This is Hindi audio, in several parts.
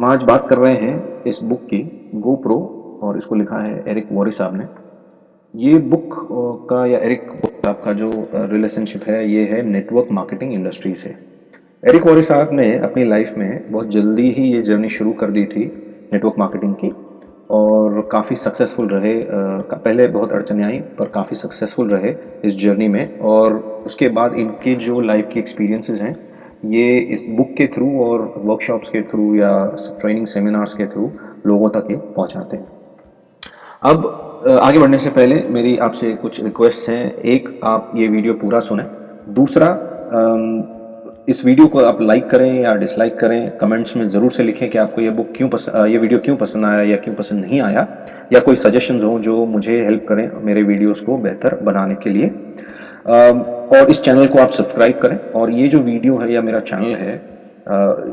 हम आज बात कर रहे हैं इस बुक की, GoPro, और इसको लिखा है एरिक वॉरी साहब ने। ये बुक का या एरिक वॉरी साहब का जो रिलेशनशिप है ये है नेटवर्क मार्केटिंग इंडस्ट्री से। एरिक वॉरी साहब ने अपनी लाइफ में बहुत जल्दी ही ये जर्नी शुरू कर दी थी नेटवर्क मार्केटिंग की, और काफ़ी सक्सेसफुल रहे। पहले बहुत अड़चनें आई पर काफ़ी सक्सेसफुल रहे इस जर्नी में, और उसके बाद इनके जो लाइफ के एक्सपीरियंसेस हैं ये इस बुक के थ्रू और वर्कशॉप्स के थ्रू या ट्रेनिंग सेमिनार्स के थ्रू लोगों तक ये पहुंचाते हैं। अब आगे बढ़ने से पहले मेरी आपसे कुछ रिक्वेस्ट हैं। एक, आप ये वीडियो पूरा सुनें। दूसरा, इस वीडियो को आप लाइक करें या डिसलाइक करें, कमेंट्स में ज़रूर से लिखें कि आपको ये वीडियो क्यों पसंद आया या क्यों पसंद नहीं आया, या कोई सजेशंस हो जो मुझे हेल्प करें मेरे वीडियोस को बेहतर बनाने के लिए। और इस चैनल को आप सब्सक्राइब करें। और ये जो वीडियो है या मेरा चैनल है,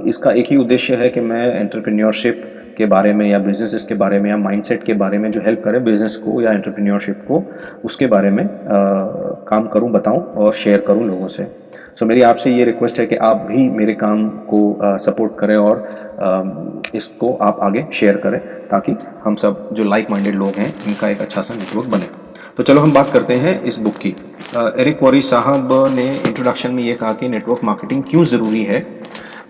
इसका एक ही उद्देश्य है कि मैं एंटरप्रेन्योरशिप के बारे में या बिजनेस के बारे में या माइंडसेट के बारे में जो हेल्प करे बिजनेस को या एंटरप्रेन्योरशिप को, उसके बारे में काम करूं, बताऊं और शेयर करूं लोगों से। सो मेरी आपसे ये रिक्वेस्ट है कि आप भी मेरे काम को सपोर्ट करें और इसको आप आगे शेयर करें, ताकि हम सब जो लाइक माइंडेड लोग हैं इनका एक अच्छा सा नेटवर्क बने। तो चलो हम बात करते हैं इस बुक की। एरिक वॉरी साहब ने इंट्रोडक्शन में ये कहा कि नेटवर्क मार्केटिंग क्यों ज़रूरी है।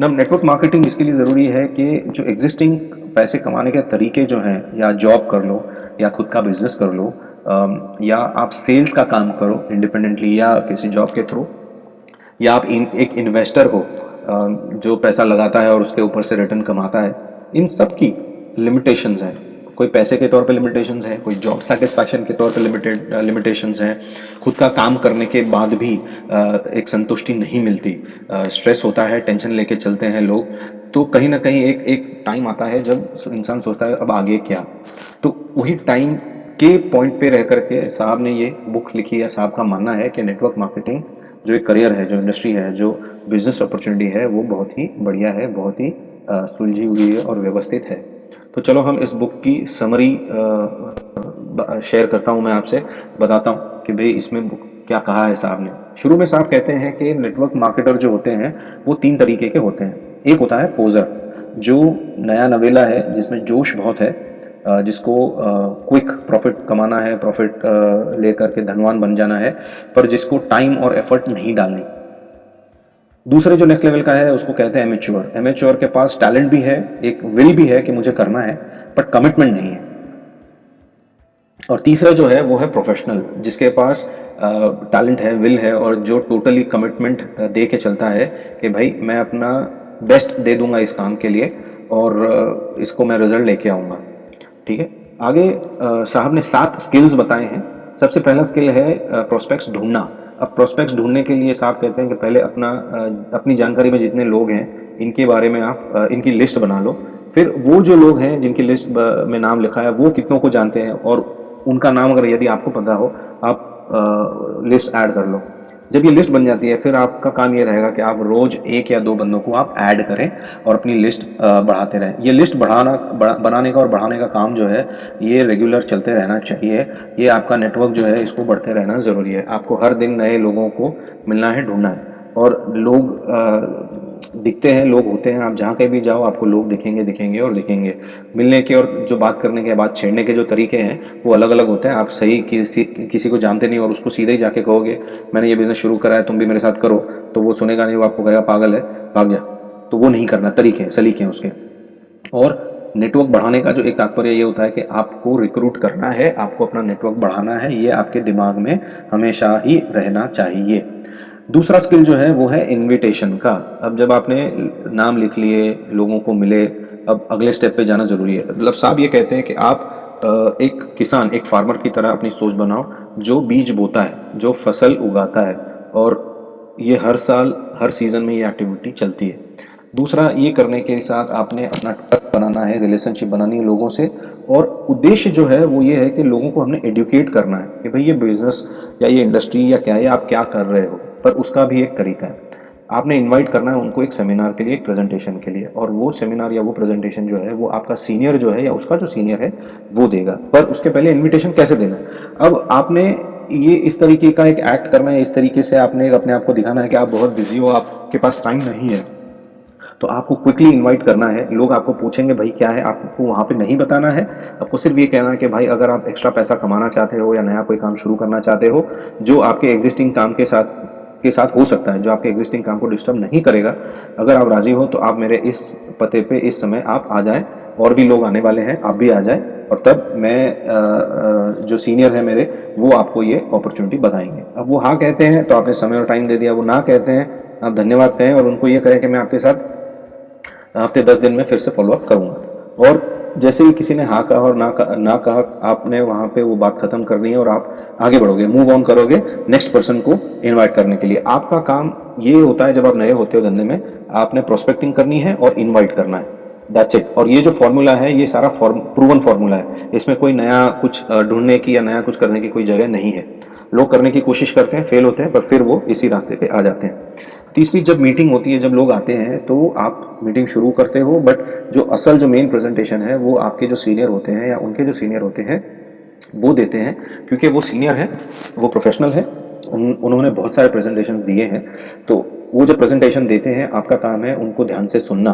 नेटवर्क मार्केटिंग इसके लिए ज़रूरी है कि जो एग्जिस्टिंग पैसे कमाने के तरीके जो हैं, या जॉब कर लो या खुद का बिजनेस कर लो, या आप सेल्स का काम करो इंडिपेंडेंटली या किसी जॉब के थ्रू, या आप एक इन्वेस्टर हो जो पैसा लगाता है और उसके ऊपर से रिटर्न कमाता है, इन सब की लिमिटेशंस हैं। कोई पैसे के तौर पे लिमिटेशंस है, कोई जॉब सेटिस्फैक्शन के तौर पे लिमिटेशंस हैं, खुद का काम करने के बाद भी एक संतुष्टि नहीं मिलती, स्ट्रेस होता है, टेंशन लेके चलते हैं लोग। तो कहीं ना कहीं एक टाइम आता है जब इंसान सोचता है अब आगे क्या। तो वही टाइम के पॉइंट पे रह करके साहब ने ये बुक लिखी है। साहब का मानना है कि नेटवर्क मार्केटिंग जो एक करियर है, जो इंडस्ट्री है, जो बिजनेस अपॉर्चुनिटी है, वो बहुत ही बढ़िया है, बहुत ही सुलझी हुई है और व्यवस्थित है। तो चलो हम इस बुक की समरी शेयर करता हूँ, मैं आपसे बताता हूँ कि भाई इसमें बुक क्या कहा है साहब ने। शुरू में साहब कहते हैं कि नेटवर्क मार्केटर जो होते हैं वो 3 तरीके के होते हैं। एक होता है पोजर, जो नया नवेला है, जिसमें जोश बहुत है, जिसको क्विक प्रॉफिट कमाना है, प्रॉफिट लेकर के धनवान बन जाना है, पर जिसको टाइम और एफर्ट नहीं डालनी। दूसरे जो नेक्स्ट लेवल का है उसको कहते हैं एमेच्योर। एमेच्योर के पास टैलेंट भी है, एक विल भी है कि मुझे करना है, बट कमिटमेंट नहीं है। और तीसरा जो है वो है प्रोफेशनल, जिसके पास टैलेंट है, विल है, और जो टोटली कमिटमेंट दे के चलता है कि भाई मैं अपना बेस्ट दे दूंगा इस काम के लिए और इसको मैं रिजल्ट लेके आऊँगा। ठीक है, आगे साहब ने 7 स्किल्स बताए हैं। सबसे पहला स्किल है प्रोस्पेक्ट्स ढूंढना। अब प्रोस्पेक्ट्स ढूंढने के लिए साहब कहते हैं कि पहले अपनी जानकारी में जितने लोग हैं इनके बारे में आप इनकी लिस्ट बना लो। फिर वो जो लोग हैं जिनकी लिस्ट में नाम लिखा है वो कितनों को जानते हैं, और उनका नाम अगर यदि आपको पता हो आप लिस्ट ऐड कर लो। जब ये लिस्ट बन जाती है फिर आपका काम ये रहेगा कि आप रोज 1 या 2 बंदों को आप ऐड करें और अपनी लिस्ट बढ़ाते रहें। ये लिस्ट बनाने का और बढ़ाने का काम जो है ये रेगुलर चलते रहना चाहिए। ये आपका नेटवर्क जो है इसको बढ़ते रहना ज़रूरी है। आपको हर दिन नए लोगों को मिलना है, ढूंढना है, और लोग दिखते हैं, लोग होते हैं। आप जहाँ कहीं भी जाओ आपको लोग दिखेंगे और दिखेंगे। मिलने के और जो बात करने के, बात छेड़ने के जो तरीके हैं वो अलग अलग होते हैं। आप सही किसी को जानते नहीं और उसको सीधे ही जाके कहोगे मैंने ये बिजनेस शुरू करा है, तुम भी मेरे साथ करो, तो वो सुनेगा नहीं, वो आपको कहेगा पागल है, भाग जा। तो वो नहीं करना, तरीके हैं, सलीके हैं उसके। और नेटवर्क बढ़ाने का जो एक तात्पर्य ये होता है कि आपको रिक्रूट करना है, आपको अपना नेटवर्क बढ़ाना है, ये आपके दिमाग में हमेशा ही रहना चाहिए। दूसरा स्किल जो है वो है इनविटेशन का। अब जब आपने नाम लिख लिए, लोगों को मिले, अब अगले स्टेप पे जाना जरूरी है। मतलब साहब ये कहते हैं कि आप एक किसान, एक फार्मर की तरह अपनी सोच बनाओ, जो बीज बोता है, जो फसल उगाता है, और ये हर साल हर सीजन में ये एक्टिविटी चलती है। दूसरा, ये करने के साथ आपने अपना ट्रस्ट बनाना है, रिलेशनशिप बनानी है लोगों से, और उद्देश्य जो है वो ये है कि लोगों को हमने एडुकेट करना है कि भाई ये बिजनेस या ये इंडस्ट्री या क्या है, आप क्या कर रहे हो। पर उसका भी एक तरीका है, आपने इनवाइट करना है उनको एक सेमिनार के लिए, एक प्रेजेंटेशन के लिए, और वो सेमिनार या वो प्रेजेंटेशन जो है वो आपका सीनियर जो है या उसका जो सीनियर है वो देगा। पर उसके पहले इनविटेशन कैसे देना है, अब आपने ये इस तरीके का एक एक्ट करना है, इस तरीके से आपने अपने आप को दिखाना है कि आप बहुत बिजी हो, आपके पास टाइम नहीं है। तो आपको क्विकली इनवाइट करना है। लोग आपको पूछेंगे भाई क्या है, आपको वहाँ पे नहीं बताना है, आपको सिर्फ ये कहना है कि भाई अगर आप एक्स्ट्रा पैसा कमाना चाहते हो या नया कोई काम शुरू करना चाहते हो जो आपके एग्जिस्टिंग काम के साथ हो सकता है, जो आपके एग्जिस्टिंग काम को डिस्टर्ब नहीं करेगा, अगर आप राजी हो तो आप मेरे इस पते पे इस समय आप आ जाएं, और भी लोग आने वाले हैं, आप भी आ जाएं, और तब मैं जो सीनियर है मेरे वो आपको ये अपॉर्चुनिटी बताएंगे। अब वो हाँ कहते हैं तो आपने समय और टाइम दे दिया, वो ना कहते हैं आप धन्यवाद कहें और उनको ये कहें कि मैं आपके साथ हफ्ते 10 दिन में फिर से फॉलोअप करूंगा। और जैसे ही किसी ने हाँ कहा और ना कहा, आपने वहाँ पे वो बात खत्म करनी है और आप आगे बढ़ोगे, मूव ऑन करोगे नेक्स्ट पर्सन को इनवाइट करने के लिए। आपका काम ये होता है जब आप नए होते हो धंधे में, आपने प्रोस्पेक्टिंग करनी है और इन्वाइट करना है, दैट्स इट। और ये जो फॉर्मूला है ये सारा प्रूवन फॉर्मूला है, इसमें कोई नया कुछ ढूंढने की या नया कुछ करने की कोई जगह नहीं है। लोग करने की कोशिश करते हैं, फेल होते हैं, पर फिर वो इसी रास्ते पे आ जाते हैं। तीसरी, जब मीटिंग होती है, जब लोग आते हैं तो आप मीटिंग शुरू करते हो, बट जो मेन प्रेजेंटेशन है वो आपके जो सीनियर होते हैं या उनके जो सीनियर होते हैं वो देते हैं, क्योंकि वो सीनियर है, वो प्रोफेशनल है, उन्होंने बहुत सारे प्रेजेंटेशन दिए हैं। तो वो जब प्रेजेंटेशन देते हैं आपका काम है उनको ध्यान से सुनना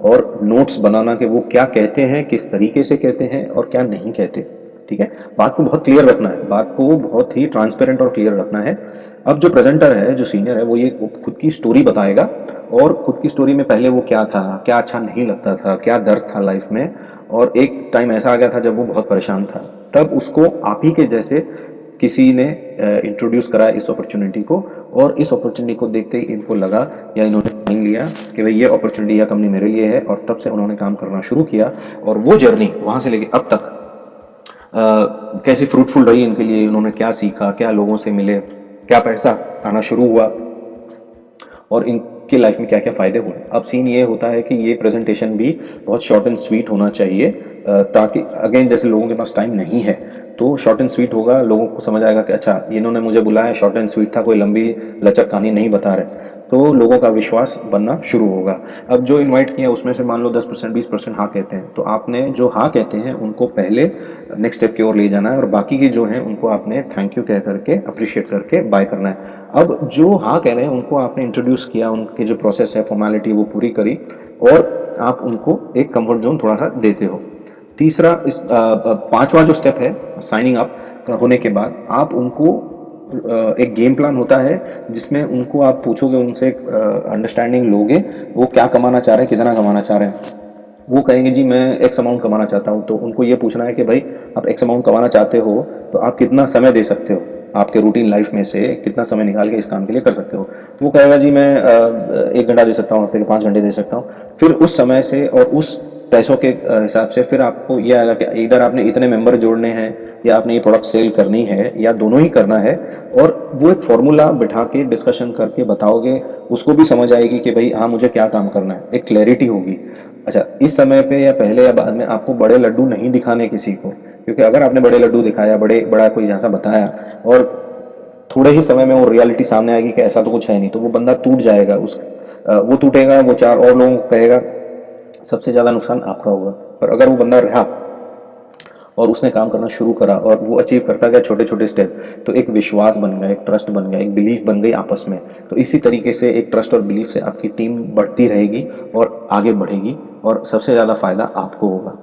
और नोट्स बनाना कि वो क्या कहते हैं, किस तरीके से कहते हैं और क्या नहीं कहते। ठीक है, बात को बहुत क्लियर रखना है, बात को बहुत ही ट्रांसपेरेंट और क्लियर रखना है। अब जो प्रेजेंटर है, जो सीनियर है, वो ये खुद की स्टोरी बताएगा और खुद की स्टोरी में पहले वो क्या था, क्या अच्छा नहीं लगता था, क्या दर्द था लाइफ में, और एक टाइम ऐसा आ गया था जब वो बहुत परेशान था, तब उसको आप ही के जैसे किसी ने इंट्रोड्यूस करा इस अपॉर्चुनिटी को, और इस अपॉर्चुनिटी को देखते ही इनको लगा या इन्होंने मान लिया कि भाई ये अपॉर्चुनिटी या कंपनी मेरे लिए है, और तब से उन्होंने काम करना शुरू किया। और वो जर्नी वहाँ से लेके अब तक कैसी फ्रूटफुल रही इनके लिए, उन्होंने क्या सीखा, क्या लोगों से मिले, क्या पैसा आना शुरू हुआ, और इनकी लाइफ में क्या क्या फ़ायदे हुए। अब सीन ये होता है कि ये प्रेजेंटेशन भी बहुत शॉर्ट एंड स्वीट होना चाहिए, ताकि अगेन जैसे लोगों के पास टाइम नहीं है तो शॉर्ट एंड स्वीट होगा, लोगों को समझ आएगा कि अच्छा इन्होंने मुझे बुलाया, शॉर्ट एंड स्वीट था, कोई लंबी लचक कहानी नहीं बता रहे, तो लोगों का विश्वास बनना शुरू होगा। अब जो इनवाइट किया उसमें से मान लो 10% 20% हाँ कहते हैं, तो आपने जो हाँ कहते हैं उनको पहले नेक्स्ट स्टेप की ओर ले जाना है, और बाकी के जो हैं उनको आपने थैंक यू कह करके अप्रिशिएट करके बाय करना है। अब जो हाँ कह रहे हैं उनको आपने इंट्रोड्यूस किया, उनकी जो प्रोसेस है, फॉर्मेलिटी वो पूरी करी, और आप उनको एक कंफर्ट जोन थोड़ा सा देते हो। तीसरा, पांचवा जो स्टेप है साइनिंग अप होने के बाद, आप उनको एक गेम प्लान होता है जिसमें उनको आप पूछोगे, उनसे अंडरस्टैंडिंग लोगे, वो क्या कमाना चाह रहे हैं, कितना कमाना चाह रहे हैं। वो कहेंगे जी मैं एक्स अमाउंट कमाना चाहता हूँ, तो उनको ये पूछना है कि भाई आप एक्स अमाउंट कमाना चाहते हो तो आप कितना समय दे सकते हो, आपके रूटीन लाइफ में से कितना समय निकाल के इस काम के लिए कर सकते हो। वो कहेगा जी मैं 1 घंटा दे सकता हूँ, हफ्ते के 5 घंटे दे सकता हूँ। फिर उस समय से और उस पैसों के हिसाब से फिर आपको ये आएगा कि इधर आपने इतने मेंबर जोड़ने हैं, या आपने ये प्रोडक्ट सेल करनी है, या दोनों ही करना है, और वो एक फॉर्मूला बिठा के डिस्कशन करके बताओगे, उसको भी समझ आएगी कि भाई हाँ मुझे क्या काम करना है, एक क्लैरिटी होगी। अच्छा, इस समय पे या पहले या बाद में आपको बड़े लड्डू नहीं दिखाने किसी को, क्योंकि अगर आपने बड़े लड्डू दिखाया, बड़ा कोई जैसा बताया, और थोड़े ही समय में वो रियलिटी सामने आएगी कि ऐसा तो कुछ है नहीं, तो वो बंदा टूट जाएगा, वो टूटेगा, वो 4 और लोगों को कहेगा, सबसे ज़्यादा नुकसान आपका होगा। पर अगर वो बंदा रहा और उसने काम करना शुरू करा और वो अचीव करता गया छोटे छोटे स्टेप, तो एक विश्वास बन गया, एक ट्रस्ट बन गया, एक बिलीफ बन गई आपस में। तो इसी तरीके से एक ट्रस्ट और बिलीफ से आपकी टीम बढ़ती रहेगी और आगे बढ़ेगी, और सबसे ज़्यादा फ़ायदा आपको होगा।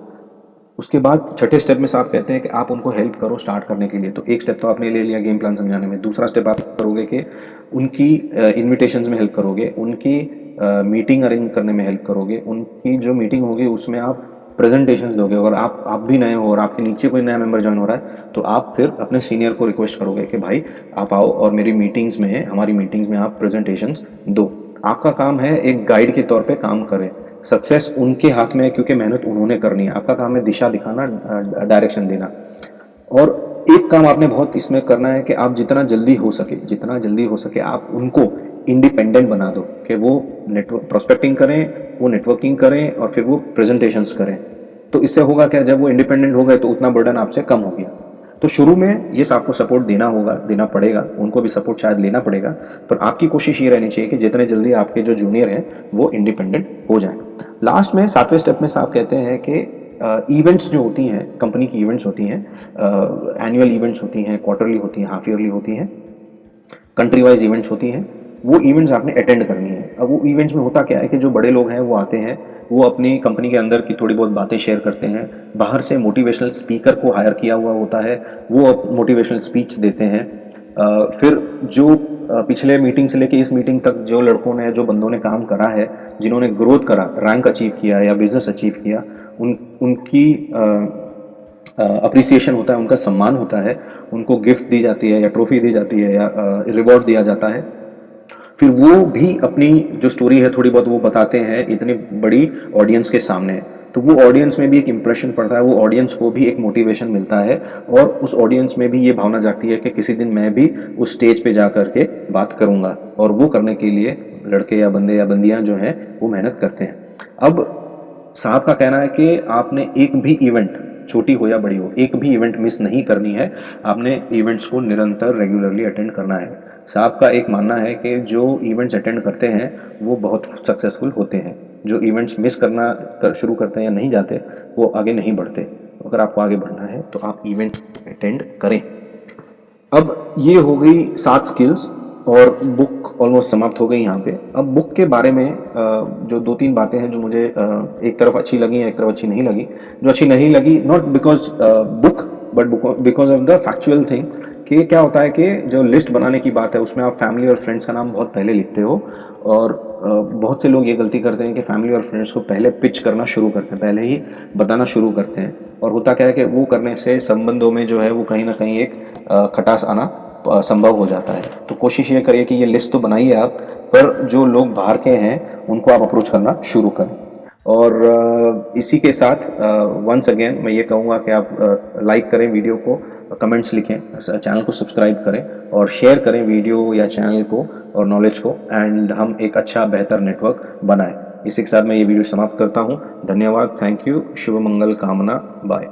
उसके बाद छठे स्टेप में साहब कहते हैं कि आप उनको हेल्प करो स्टार्ट करने के लिए। तो एक स्टेप तो आपने ले लिया गेम प्लान समझाने में, दूसरा स्टेप आप करोगे कि उनकी इन्विटेशंस में हेल्प करोगे, उनकी मीटिंग अरेंज करने में हेल्प करोगे, उनकी जो मीटिंग होगी उसमें आप प्रेजेंटेशन दोगे। और आप भी नए हो और आपके नीचे कोई नया मेंबर ज्वाइन हो रहा है, तो आप फिर अपने सीनियर को रिक्वेस्ट करोगे कि भाई आप आओ और मेरी मीटिंग्स में, हमारी मीटिंग्स में आप प्रेजेंटेशंस दो। आपका काम है एक गाइड के तौर पे काम करें, सक्सेस उनके हाथ में है क्योंकि मेहनत उन्होंने करनी है, आपका काम है दिशा दिखाना, डायरेक्शन देना। और एक काम आपने बहुत इसमें करना है कि आप जितना जल्दी हो सके आप उनको इंडिपेंडेंट बना दो, कि वो नेटवर्क प्रोस्पेक्टिंग करें, वो नेटवर्किंग करें, और फिर वो प्रेजेंटेशंस करें। तो इससे होगा क्या, जब वो इंडिपेंडेंट हो गए तो उतना बर्डन आपसे कम हो गया। तो शुरू में ये आपको सपोर्ट देना पड़ेगा, उनको भी सपोर्ट शायद लेना पड़ेगा, पर आपकी कोशिश ये रहनी चाहिए कि जितने जल्दी आपके जो जूनियर हैं वो इंडिपेंडेंट हो जाएं। लास्ट में 7वें स्टेप में साहब कहते हैं कि इवेंट्स जो होती हैं, कंपनी की इवेंट्स होती हैं, एनुअल इवेंट्स होती हैं, क्वार्टरली होती हैं, हाफ ईयरली होती हैं, कंट्री वाइज इवेंट्स होती हैं, वो इवेंट्स आपने अटेंड करनी है। अब वो इवेंट्स में होता क्या है कि जो बड़े लोग हैं वो आते हैं, वो अपनी कंपनी के अंदर की थोड़ी बहुत बातें शेयर करते हैं, बाहर से मोटिवेशनल स्पीकर को हायर किया हुआ होता है, वो मोटिवेशनल स्पीच देते हैं। फिर जो पिछले मीटिंग से लेके इस मीटिंग तक जो लड़कों ने, जो बंदों ने काम करा है, जिन्होंने ग्रोथ करा, रैंक अचीव किया या बिजनेस अचीव किया, उनकी अप्रिसिएशन होता है, उनका सम्मान होता है, उनको गिफ्ट दी जाती है या ट्रॉफी दी जाती है या रिवॉर्ड दिया जाता है। फिर वो भी अपनी जो स्टोरी है थोड़ी बहुत वो बताते हैं इतनी बड़ी ऑडियंस के सामने, तो वो ऑडियंस में भी एक इम्प्रेशन पड़ता है, वो ऑडियंस को भी एक मोटिवेशन मिलता है, और उस ऑडियंस में भी ये भावना जागती है कि किसी दिन मैं भी उस स्टेज पे जा करके बात करूंगा, और वो करने के लिए लड़के या बंदे या बंदियां जो हैं वो मेहनत करते हैं। अब साहब का कहना है कि आपने एक भी इवेंट, छोटी हो या बड़ी हो, एक भी इवेंट मिस नहीं करनी है, आपने इवेंट्स को निरंतर रेगुलरली अटेंड करना है। साहब का एक मानना है कि जो इवेंट्स अटेंड करते हैं वो बहुत सक्सेसफुल होते हैं, जो इवेंट्स मिस करना शुरू करते हैं या नहीं जाते वो आगे नहीं बढ़ते। अगर आपको आगे बढ़ना है तो आप इवेंट अटेंड करें। अब ये हो गई 7 स्किल्स, और बुक ऑलमोस्ट समाप्त हो गई यहाँ पे। अब बुक के बारे में जो 2-3 बातें हैं जो मुझे एक तरफ अच्छी लगी एक तरफ अच्छी नहीं लगी। जो अच्छी नहीं लगी, not because book but because of the factual thing, कि क्या होता है कि जो लिस्ट बनाने की बात है उसमें आप फैमिली और फ्रेंड्स का नाम बहुत पहले लिखते हो, और बहुत से लोग ये गलती करते हैं कि फैमिली और फ्रेंड्स को पहले पिच करना शुरू करते हैं, पहले ही बताना शुरू करते हैं, और होता क्या है कि वो करने से संबंधों में जो है वो कहीं ना कहीं एक खटास आना संभव हो जाता है। तो कोशिश ये करिए कि ये लिस्ट तो बनाइए आप, पर जो लोग बाहर के हैं उनको आप अप्रोच करना शुरू करें। और इसी के साथ वंस अगेन मैं ये कहूँगा कि आप लाइक करें वीडियो को, कमेंट्स लिखें, चैनल को सब्सक्राइब करें और शेयर करें वीडियो या चैनल को और नॉलेज को, एंड हम एक अच्छा बेहतर नेटवर्क बनाएं। इसी के साथ मैं ये वीडियो समाप्त करता हूँ। धन्यवाद, थैंक यू, शुभ मंगल कामना, बाय।